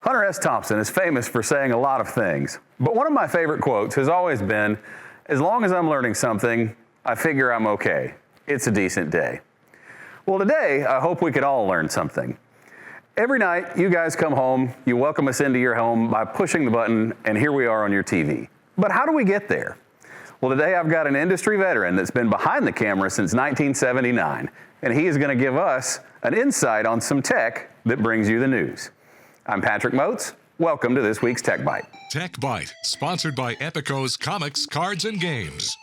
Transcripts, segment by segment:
Hunter S. Thompson is famous for saying a lot of things, but one of my favorite quotes has always been, "As long as I'm learning something, I figure I'm okay. It's a decent day." Well, today, I hope we could all learn something. Every night, you guys come home, you welcome us into your home by pushing the button, and here we are on your TV. But how do we get there? Well, today I've got an industry veteran that's been behind the camera since 1979, and he is going to give us an insight on some tech that brings you the news. I'm Patrick Moats. Welcome to this week's Tech Bite. Tech Bite, sponsored by Epico's Comics, Cards, and Games.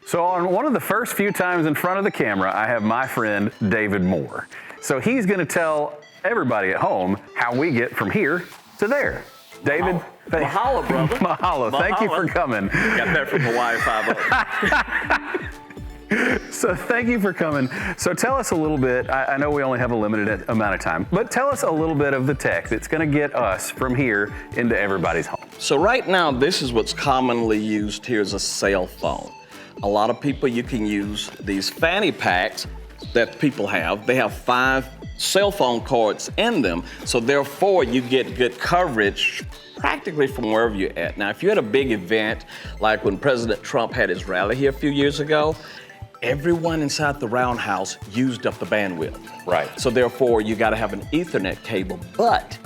So on one of the first few times in front of the camera, I have my friend David Moore. So he's going to tell everybody at home how we get from here to there. David, Mahalo, brother. Mahalo. Thank you for coming. Got that from Hawaii 5-0. So thank you for coming. So tell us a little bit, I know we only have a limited amount of time, but tell us a little bit of the tech that's going to get us from here into everybody's home. So right now, this is what's commonly used here as a cell phone. A lot of people, you can use these fanny packs that people have. They have 5 cell phone cards in them, so therefore you get good coverage practically from wherever you're at. Now, if you're at a big event, like when President Trump had his rally here a few years ago, everyone inside the roundhouse used up the bandwidth. Right. So therefore, you gotta have an Ethernet cable. But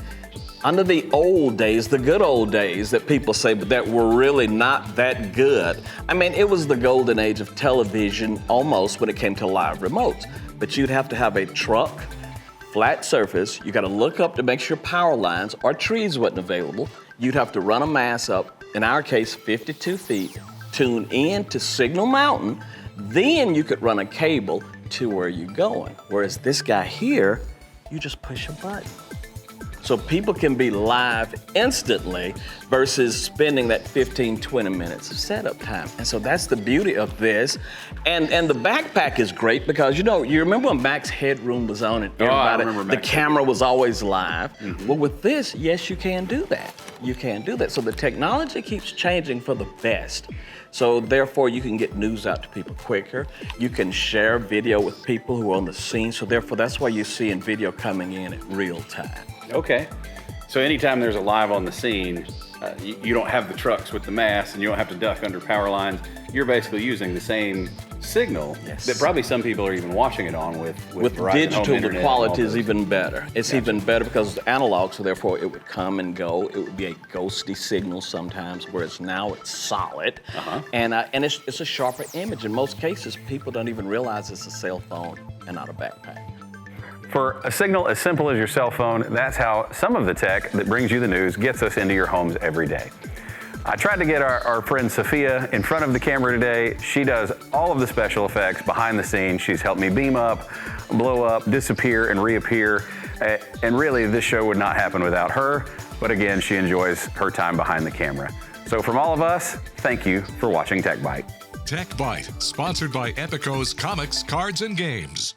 under the old days, the good old days that people say, but that were really not that good. I mean, it was the golden age of television almost when it came to live remotes. But you'd have to have a truck, flat surface. You gotta look up to make sure power lines or trees wasn't available. You'd have to run a mast up, in our case, 52 feet, tune in to Signal Mountain, then you could run a cable to where you're going. Whereas this guy here, you just push a button. So people can be live instantly versus spending that 15, 20 minutes of setup time. And so that's the beauty of this. And the backpack is great because, you remember when Mac's headroom was on and everybody, the camera was always live? Mm-hmm. Well, with this, yes, you can do that. You can do that. So the technology keeps changing for the best. So therefore, you can get news out to people quicker. You can share video with people who are on the scene. So therefore, that's why you're seeing video coming in at real time. Okay. So anytime there's a live on the scene, you don't have the trucks with the masts and you don't have to duck under power lines. You're basically using the same signal that probably some people are even watching it on with Verizon digital, Home Internet. The quality is even better. It's even better because it's analog, so therefore it would come and go. It would be a ghosty signal sometimes, whereas now it's solid. And it's a sharper image. In most cases, people don't even realize it's a cell phone and not a backpack. For a signal as simple as your cell phone, that's how some of the tech that brings you the news gets us into your homes every day. I tried to get our friend Sophia in front of the camera today. She does all of the special effects behind the scenes. She's helped me beam up, blow up, disappear, and reappear. And really, this show would not happen without her. But again, she enjoys her time behind the camera. So from all of us, thank you for watching Tech Bite. Tech Bite, sponsored by Epico's Comics, Cards, and Games.